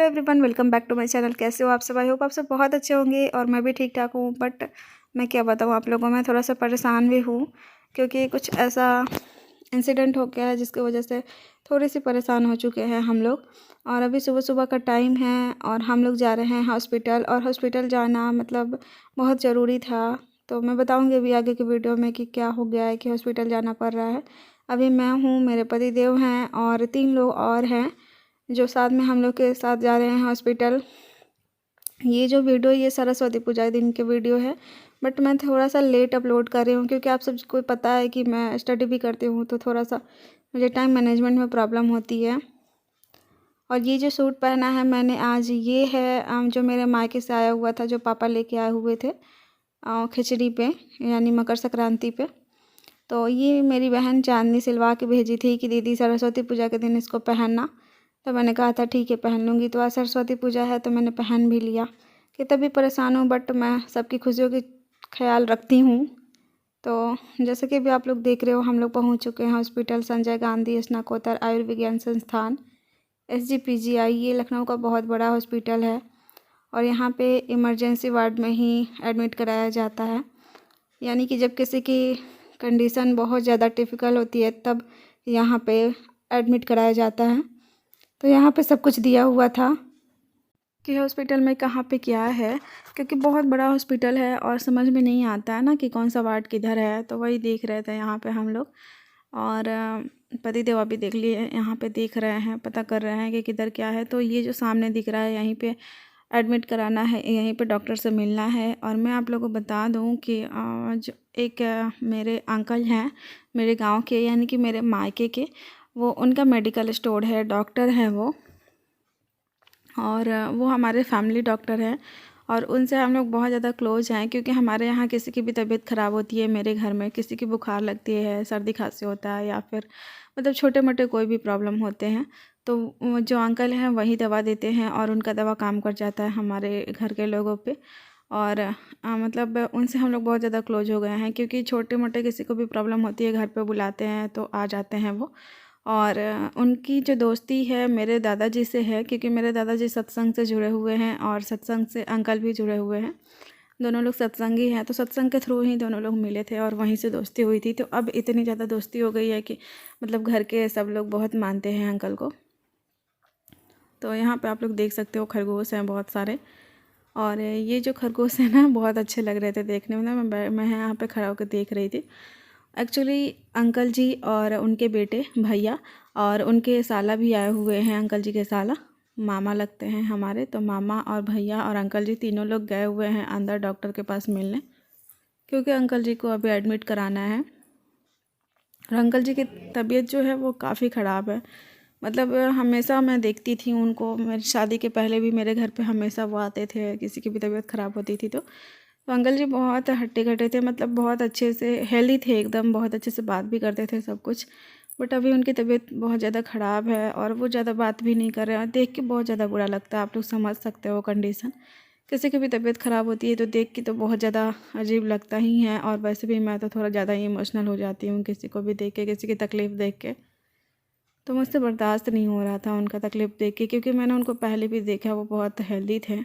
Hello everyone, welcome back to my channel. कैसे हो आप सब? आई होप आप सब बहुत अच्छे होंगे और मैं भी ठीक ठाक हूँ। बट मैं क्या बताऊँ आप लोगों में थोड़ा सा परेशान भी हूँ, क्योंकि कुछ ऐसा इंसिडेंट हो गया है जिसकी वजह से थोड़ी सी परेशान हो चुके हैं हम लोग। और अभी सुबह सुबह का टाइम है और हम लोग जा रहे हैं हॉस्पिटल, और हॉस्पिटल जाना मतलब बहुत ज़रूरी था। तो मैं बताऊँगी अभी आगे की वीडियो में कि क्या हो गया है कि हॉस्पिटल जाना पड़ रहा है। अभी मैं हूँ, मेरे पति देव हैं और 3 लोग और हैं जो साथ में हम लोग के साथ जा रहे हैं हॉस्पिटल। ये जो वीडियो ये सरस्वती पूजा के दिन की वीडियो है, बट मैं थोड़ा सा लेट अपलोड कर रही हूँ क्योंकि आप सबको पता है कि मैं स्टडी भी करती हूँ, तो थोड़ा सा मुझे टाइम मैनेजमेंट में प्रॉब्लम होती है। और ये जो सूट पहना है मैंने आज, ये है जो मेरे मायके से आया हुआ था, जो पापा लेके आए हुए थे खिचड़ी पे यानी मकर संक्रांति पे। तो ये मेरी बहन चांदनी सिलवा के भेजी थी कि दीदी सरस्वती पूजा के दिन इसको पहनना। तो मैंने कहा था ठीक है पहन लूँगी। तो आज सरस्वती पूजा है तो मैंने पहन भी लिया। कि तभी परेशान हूँ, बट मैं सबकी खुशियों की ख्याल रखती हूँ। तो जैसे कि अभी आप लोग देख रहे हो, हम लोग पहुँच चुके हैं हॉस्पिटल संजय गांधी स्नाकोत्तर आयुर्विज्ञान संस्थान SGPGI। ये लखनऊ का बहुत बड़ा हॉस्पिटल है और यहाँ पे इमरजेंसी वार्ड में ही एडमिट कराया जाता है। यानी कि जब किसी की कंडीशन बहुत ज़्यादा टिपिकल होती है तब यहाँ पे एडमिट कराया जाता है। तो यहाँ पे सब कुछ दिया हुआ था कि हॉस्पिटल में कहाँ पे क्या है, क्योंकि बहुत बड़ा हॉस्पिटल है और समझ में नहीं आता है ना कि कौन सा वार्ड किधर है। तो वही देख रहे थे यहाँ पे हम लोग। और पति देव अभी देख लिए यहाँ पे देख रहे हैं, पता कर रहे हैं कि किधर क्या है। तो ये जो सामने दिख रहा है यहीं पे एडमिट कराना है, यहीं पे डॉक्टर से मिलना है। और मैं आप लोगों को बता दूं कि जो एक मेरे अंकल हैं मेरे गांव के, यानी कि मेरे मायके के, वो उनका मेडिकल स्टोर है, डॉक्टर हैं वो। और वो हमारे फैमिली डॉक्टर हैं और उनसे हम लोग बहुत ज़्यादा क्लोज हैं, क्योंकि हमारे यहाँ किसी की भी तबीयत ख़राब होती है, मेरे घर में किसी की बुखार लगती है, सर्दी खांसी होता है, या फिर मतलब छोटे मोटे कोई भी प्रॉब्लम होते हैं, तो वो जो अंकल हैं वही दवा देते हैं और उनका दवा काम कर जाता है हमारे घर के लोगों पे। और मतलब उनसे हम लोग बहुत ज़्यादा क्लोज हो गए हैं, क्योंकि छोटे मोटे किसी को भी प्रॉब्लम होती है घर पे बुलाते हैं तो आ जाते हैं वो। और उनकी जो दोस्ती है मेरे दादाजी से है, क्योंकि मेरे दादाजी सत्संग से जुड़े हुए हैं और सत्संग से अंकल भी जुड़े हुए हैं। दोनों लोग सत्संगी हैं, तो सत्संग के थ्रू ही दोनों लोग मिले थे और वहीं से दोस्ती हुई थी। तो अब इतनी ज़्यादा दोस्ती हो गई है कि मतलब घर के सब लोग बहुत मानते हैं अंकल को। तो यहाँ पे आप लोग देख सकते हो खरगोश हैं बहुत सारे। और ये जो खरगोश है ना बहुत अच्छे लग रहे थे देखने में ना। मैं यहाँ पे खड़ा होकर देख रही थी। एक्चुअली अंकल जी और उनके बेटे भैया और उनके साला भी आए हुए हैं। अंकल जी के साला मामा लगते हैं हमारे। तो मामा और भैया और अंकल जी तीनों लोग गए हुए हैं अंदर डॉक्टर के पास मिलने, क्योंकि अंकल जी को अभी एडमिट कराना है। और अंकल जी की तबीयत जो है वो काफ़ी ख़राब है। मतलब हमेशा मैं देखती थी उनको, मेरी शादी के पहले भी मेरे घर पे हमेशा वो आते थे, किसी की भी तबीयत ख़राब होती थी तो अंकल जी बहुत हट्टे कट्टे थे, मतलब बहुत अच्छे से हेल्दी थे एकदम, बहुत अच्छे से बात भी करते थे सब कुछ। बट अभी उनकी तबीयत बहुत ज़्यादा ख़राब है और वो ज़्यादा बात भी नहीं कर रहे हैं। देख के बहुत ज़्यादा बुरा लगता है, आप लोग समझ सकते हो कंडीशन। किसी की भी तबीयत ख़राब होती है तो देख के तो बहुत ज़्यादा अजीब लगता ही है। और वैसे भी मैं तो थोड़ा ज़्यादा ही इमोशनल हो जाती हूँ किसी को भी देख के, किसी की तकलीफ़ देख के। तो मुझसे बर्दाश्त नहीं हो रहा था उनका तकलीफ़ देख के, क्योंकि मैंने उनको पहले भी देखा, वो बहुत हेल्दी थे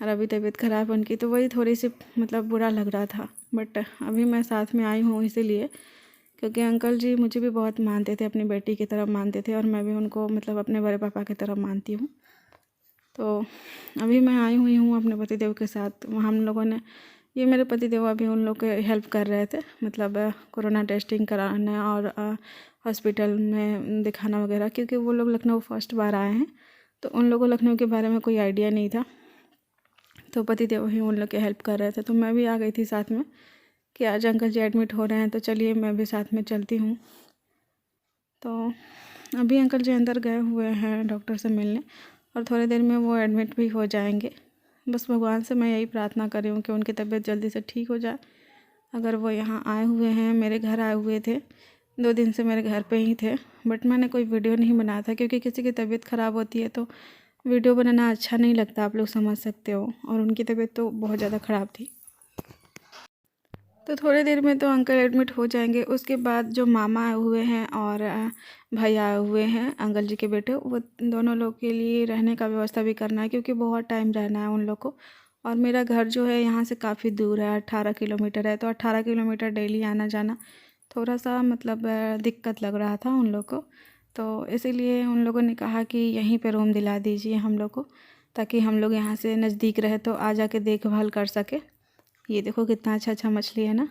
और अभी तबीयत ख़राब उनकी, तो वही थोड़ी सी मतलब बुरा लग रहा था। बट अभी मैं साथ में आई हूँ इसीलिए, क्योंकि अंकल जी मुझे भी बहुत मानते थे, अपनी बेटी की तरह मानते थे और मैं भी उनको मतलब अपने बड़े पापा की तरह मानती हूँ। तो अभी मैं आई हुई हूँ अपने पतिदेव के साथ। हम लोगों ने, ये मेरे पतिदेव अभी उन लोग के हेल्प कर रहे थे, मतलब कोरोना टेस्टिंग कराना और हॉस्पिटल में दिखाना वगैरह, क्योंकि वो लोग लखनऊ फर्स्ट बार आए हैं तो उन लोगों को लखनऊ के बारे में कोई आइडिया नहीं था। तो पतिदेव ही उन लोग के हेल्प कर रहे थे, तो मैं भी आ गई थी साथ में कि आज अंकल जी एडमिट हो रहे हैं तो चलिए मैं भी साथ में चलती हूँ। तो अभी अंकल जी अंदर गए हुए हैं डॉक्टर से मिलने और थोड़ी देर में वो एडमिट भी हो जाएंगे। बस भगवान से मैं यही प्रार्थना कर रही हूँ कि उनकी तबीयत जल्दी से ठीक हो जाए। अगर वो यहाँ आए हुए हैं, मेरे घर आए हुए थे, 2 दिन से मेरे घर पे ही थे, बट मैंने कोई वीडियो नहीं बनाया था, क्योंकि किसी की तबीयत ख़राब होती है तो वीडियो बनाना अच्छा नहीं लगता, आप लोग समझ सकते हो। और उनकी तबीयत तो बहुत ज़्यादा ख़राब थी। तो थोड़ी देर में तो अंकल एडमिट हो जाएंगे। उसके बाद जो मामा आए हुए हैं और भैया आए हुए हैं अंकल जी के बेटे, वो दोनों लोग के लिए रहने का व्यवस्था भी करना है, क्योंकि बहुत टाइम रहना है उन लोग को। और मेरा घर जो है यहाँ से काफ़ी दूर है, 18 किलोमीटर है। तो 18 किलोमीटर डेली आना जाना थोड़ा सा मतलब दिक्कत लग रहा था उन लोग को। तो इसीलिए उन लोगों ने कहा कि यहीं पे रूम दिला दीजिए हम लोग को, ताकि हम लोग यहाँ से नज़दीक रहे तो आ जा के देखभाल कर सके। ये देखो कितना अच्छा अच्छा मछली है ना,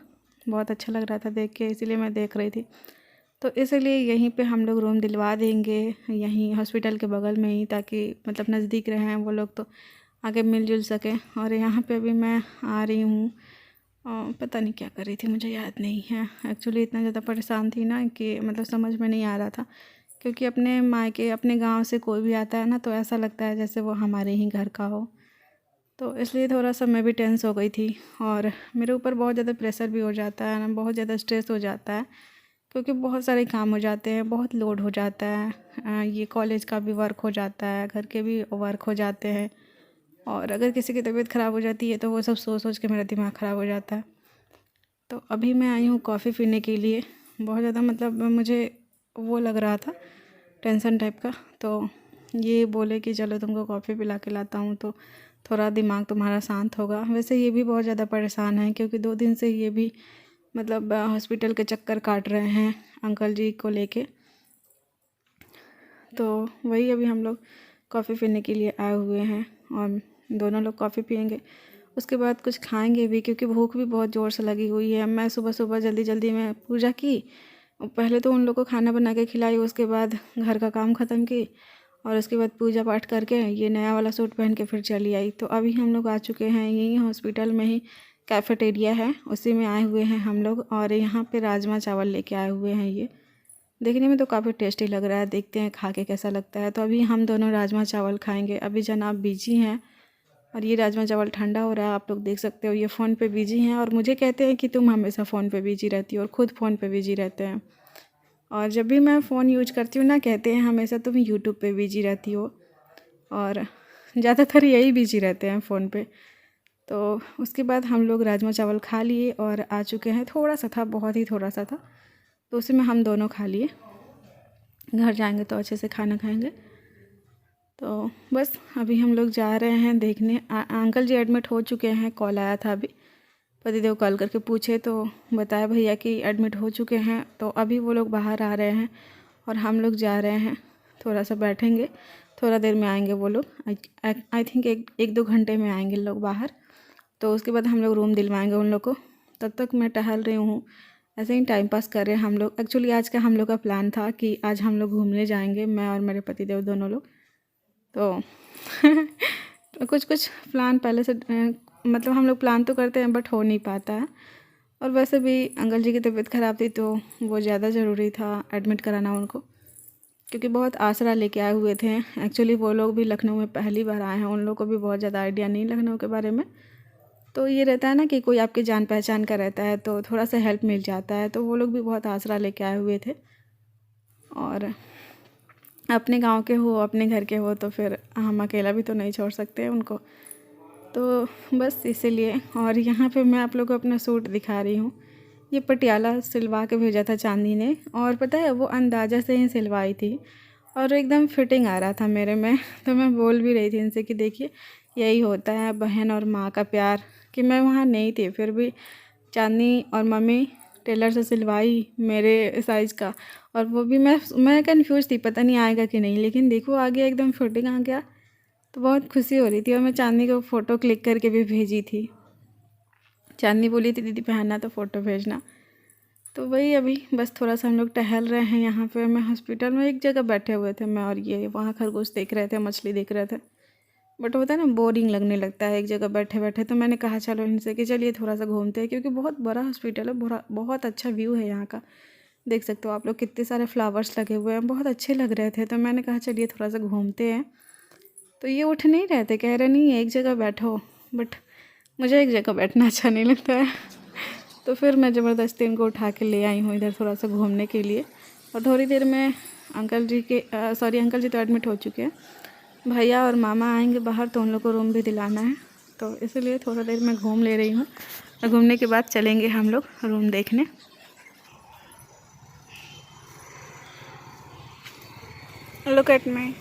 बहुत अच्छा लग रहा था देख के, इसीलिए मैं देख रही थी। तो इसलिए यहीं पे हम लोग रूम दिलवा देंगे, यहीं हॉस्पिटल के बगल में ही, ताकि मतलब नज़दीक रहें वो लोग तो आगे मिलजुल सकें। और यहाँ पे अभी मैं आ रही हूँ, पता नहीं क्या कर रही थी, मुझे याद नहीं है। एक्चुअली इतना ज़्यादा परेशान थी ना कि मतलब समझ में नहीं आ रहा था, क्योंकि अपने मायके अपने गांव से कोई भी आता है ना तो ऐसा लगता है जैसे वो हमारे ही घर का हो। तो इसलिए थोड़ा सा मैं भी टेंस हो गई थी, और मेरे ऊपर बहुत ज़्यादा प्रेशर भी हो जाता है ना, बहुत ज़्यादा स्ट्रेस हो जाता है, क्योंकि बहुत सारे काम हो जाते हैं, बहुत लोड हो जाता है। ये कॉलेज का भी वर्क हो जाता है, घर के भी वर्क हो जाते हैं, और अगर किसी की तबीयत ख़राब हो जाती है तो वो सब सोच सोच के मेरा दिमाग ख़राब हो जाता है। तो अभी मैं आई हूँ कॉफ़ी पीने के लिए। बहुत ज़्यादा मतलब मुझे वो लग रहा था, टेंशन टाइप का। तो ये बोले कि चलो तुमको कॉफ़ी पिला के लाता हूँ तो थोड़ा दिमाग तुम्हारा शांत होगा। वैसे ये भी बहुत ज़्यादा परेशान है, क्योंकि 2 दिन से ये भी मतलब हॉस्पिटल के चक्कर काट रहे हैं अंकल जी को लेके। तो वही अभी हम लोग कॉफ़ी पीने के लिए आए हुए हैं, और दोनों लोग कॉफ़ी पियेंगे, उसके बाद कुछ खाएंगे भी, क्योंकि भूख भी बहुत ज़ोर से लगी हुई है। मैं सुबह सुबह जल्दी जल्दी में पूजा की, पहले तो उन लोग को खाना बना के खिलाई, उसके बाद घर का काम ख़त्म की, और उसके बाद पूजा पाठ करके ये नया वाला सूट पहन के फिर चली आई। तो अभी हम लोग आ चुके हैं यहीं हॉस्पिटल में ही, कैफ़ेटेरिया है उसी में आए हुए हैं हम लोग, और यहाँ पे राजमा चावल लेके आए हुए हैं। ये देखने में तो काफ़ी टेस्टी लग रहा है, देखते हैं खा के कैसा लगता है। तो अभी हम दोनों राजमा चावल खाएंगे। अभी जनाब बिजी हैं, और ये राजमा चावल ठंडा हो रहा है, आप लोग देख सकते हो। ये फ़ोन पे बिजी हैं, और मुझे कहते हैं कि तुम हमेशा फ़ोन पे बिजी रहती हो, और ख़ुद फ़ोन पे बिजी रहते हैं। और जब भी मैं फ़ोन यूज करती हूँ ना, कहते हैं हमेशा तुम यूट्यूब पे बिजी रहती हो, और ज़्यादातर यही बिजी रहते हैं फ़ोन पे। तो उसके बाद हम लोग राजमा चावल खा लिए और आ चुके हैं। थोड़ा सा था, बहुत ही थोड़ा सा था, तो उसी में हम दोनों खा लिए। घर जाएंगे तो अच्छे से खाना खाएंगे। तो बस अभी हम लोग जा रहे हैं देखने। अंकल जी एडमिट हो चुके हैं, कॉल आया था अभी, पतिदेव कॉल करके पूछे तो बताया भैया कि एडमिट हो चुके हैं। तो अभी वो लोग बाहर आ रहे हैं और हम लोग जा रहे हैं, थोड़ा सा बैठेंगे, थोड़ा देर में आएंगे वो लोग। आई थिंक एक 2 घंटे में आएंगे लोग बाहर। तो उसके बाद हम लोग रूम दिलवाएंगे उन लोग को। तब तक मैं टहल रही हूँ, ऐसे ही टाइम पास कर रहे हैं हम लोग। एक्चुअली आज का हम लोग का प्लान था कि आज हम लोग घूमने जाएंगे, मैं और मेरे पतिदेव दोनों लोग। तो तो कुछ प्लान पहले से मतलब हम लोग प्लान तो करते हैं बट हो नहीं पाता है। और वैसे भी अंकल जी की तबीयत ख़राब थी, तो वो ज़्यादा ज़रूरी था एडमिट कराना उनको, क्योंकि बहुत आसरा लेके आए हुए थे। एक्चुअली वो लोग भी लखनऊ में पहली बार आए हैं, उन लोग को भी बहुत ज़्यादा आइडिया नहीं लखनऊ के बारे में। तो ये रहता है ना कि कोई आपके जान पहचान का रहता है तो थोड़ा सा हेल्प मिल जाता है। तो वो लोग भी बहुत आसरा लेके आए हुए थे, और अपने गांव के हो, अपने घर के हो, तो फिर हम अकेला भी तो नहीं छोड़ सकते उनको। तो बस इसीलिए। और यहाँ पे मैं आप लोग को अपना सूट दिखा रही हूँ। ये पटियाला सिलवा के भेजा था चांदी ने, और पता है वो अंदाज़ा से ही सिलवाई थी, और एकदम फिटिंग आ रहा था मेरे में। तो मैं बोल भी रही थी इनसे कि देखिए यही होता है बहन और माँ का प्यार, कि मैं वहाँ नहीं थी फिर भी चांदनी और मम्मी टेलर से सिलवाई मेरे साइज़ का। और वो भी मैं कंफ्यूज थी, पता नहीं आएगा कि नहीं, लेकिन देखो आ गया, एकदम फिटिंग आ गया। तो बहुत खुशी हो रही थी, और मैं चांदनी को फ़ोटो क्लिक करके भी भेजी थी। चांदनी बोली थी दीदी पहनना तो फ़ोटो भेजना। तो वही अभी बस थोड़ा सा हम लोग टहल रहे हैं यहाँ पे। मैं हॉस्पिटल में एक जगह बैठे हुए थे, मैं और ये वहाँ खरगोश देख रहे थे, मछली देख रहे थे। बट होता है ना, बोरिंग लगने लगता है एक जगह बैठे बैठे। तो मैंने कहा चलो इनसे कि चलिए थोड़ा सा घूमते हैं, क्योंकि बहुत बड़ा हॉस्पिटल है, बहुत अच्छा व्यू है यहाँ का। देख सकते हो आप लोग, कितने सारे फ्लावर्स लगे हुए हैं, बहुत अच्छे लग रहे थे। तो मैंने कहा चलिए थोड़ा सा घूमते हैं। तो ये उठ नहीं रहे थे, कह रहे नहीं एक जगह बैठो, बट मुझे एक जगह बैठना अच्छा नहीं लगता है। तो फिर मैं ज़बरदस्ती इनको उठा के ले आई हूँ इधर थोड़ा सा घूमने के लिए। और थोड़ी देर में अंकल जी तो एडमिट हो चुके हैं, भैया और मामा आएंगे बाहर, तो उन लोग को रूम भी दिलाना है। तो इसलिए थोड़ा देर मैं घूम ले रही हूँ। और घूमने के बाद चलेंगे हम लोग रूम देखने। Look at me.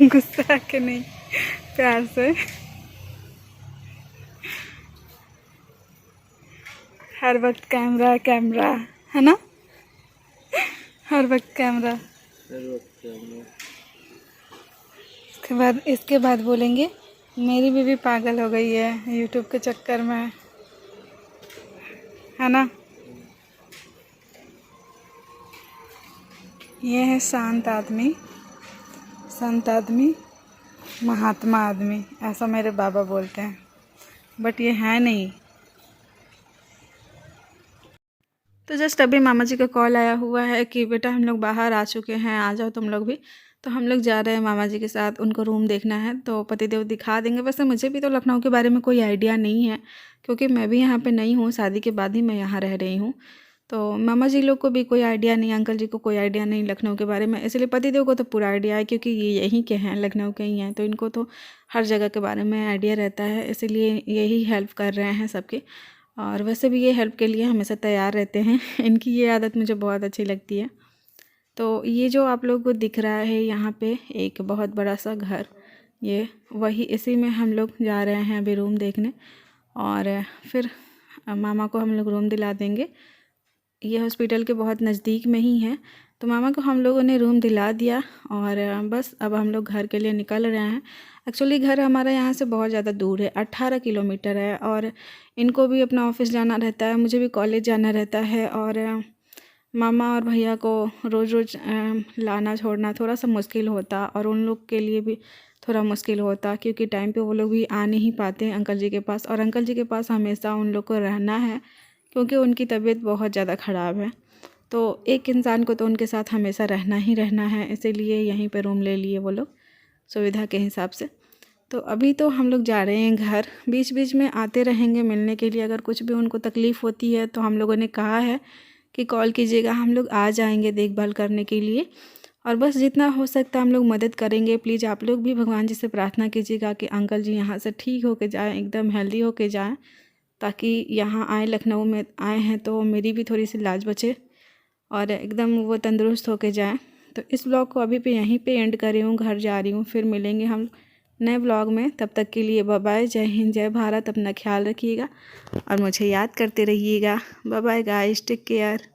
गुस्सा के नहीं, प्यार से। हर वक्त कैमरा कैमरा है ना, हर वक्त कैमरा। इसके बाद बोलेंगे मेरी बीवी पागल हो गई है यूट्यूब के चक्कर में, है ना। ये है शांत आदमी, संत आदमी, महात्मा आदमी, ऐसा मेरे बाबा बोलते हैं, बट ये है नहीं। तो जस्ट अभी मामा जी का कॉल आया हुआ है कि बेटा हम लोग बाहर आ चुके हैं, आ जाओ तुम लोग भी। तो हम लोग जा रहे हैं मामा जी के साथ, उनको रूम देखना है तो पतिदेव दिखा देंगे। वैसे मुझे भी तो लखनऊ के बारे में कोई आइडिया नहीं है, क्योंकि मैं भी यहाँ पे नहीं हूँ, शादी के बाद ही मैं यहाँ रह रही हूँ। तो मामा जी लोग को भी कोई आइडिया नहीं, अंकल जी को कोई आइडिया नहीं लखनऊ के बारे में, इसलिए पतिदेव को तो पूरा आइडिया है, क्योंकि ये यहीं के हैं, लखनऊ के ही हैं, तो इनको तो हर जगह के बारे में आइडिया रहता है, इसीलिए यही हेल्प कर रहे हैं सबकी। और वैसे भी ये हेल्प के लिए हमेशा तैयार रहते हैं। इनकी ये आदत मुझे बहुत अच्छी लगती है। तो ये जो आप लोगों को दिख रहा है यहाँ पे एक बहुत बड़ा सा घर, ये वही, इसी में हम लोग जा रहे हैं अभी रूम देखने, और फिर मामा को हम लोग रूम दिला देंगे। ये हॉस्पिटल के बहुत नज़दीक में ही है, तो मामा को हम लोगों ने रूम दिला दिया, और बस अब हम लोग घर के लिए निकल रहे हैं। एक्चुअली घर हमारा यहाँ से बहुत ज़्यादा दूर है, 18 किलोमीटर है, और इनको भी अपना ऑफिस जाना रहता है, मुझे भी कॉलेज जाना रहता है, और मामा और भैया को रोज़ रोज़ लाना छोड़ना थोड़ा सा मुश्किल होता, और उन लोग के लिए भी थोड़ा मुश्किल होता, क्योंकि टाइम पे वो लोग भी आ नहीं पाते अंकल जी के पास, और अंकल जी के पास हमेशा उन लोग को रहना है, क्योंकि उनकी तबीयत बहुत ज़्यादा ख़राब है। तो एक इंसान को तो उनके साथ हमेशा रहना ही रहना है, इसीलिए यहीं पे रूम ले लिए वो लोग सुविधा के हिसाब से। तो अभी तो हम लोग जा रहे हैं घर, बीच बीच में आते रहेंगे मिलने के लिए। अगर कुछ भी उनको तकलीफ़ होती है तो हम लोगों ने कहा है कि कॉल कीजिएगा, हम लोग आ जाएंगे देखभाल करने के लिए, और बस जितना हो सकता है हम लोग मदद करेंगे। प्लीज़ आप लोग भी भगवान जी से प्रार्थना कीजिएगा कि अंकल जी यहाँ से ठीक होके जाएँ, एकदम हेल्दी होके जाएँ, ताकि यहाँ आए, लखनऊ में आए हैं तो मेरी भी थोड़ी सी लाज बचे और एकदम वो तंदुरुस्त होके जाएं। तो इस ब्लॉग को अभी पे यहीं पे एंड कर रही हूँ, घर जा रही हूँ, फिर मिलेंगे हम नए ब्लॉग में। तब तक के लिए बाय बाय, जय हिंद, जय भारत, अपना ख्याल रखिएगा और मुझे याद करते रहिएगा। Bye bye guys, take care.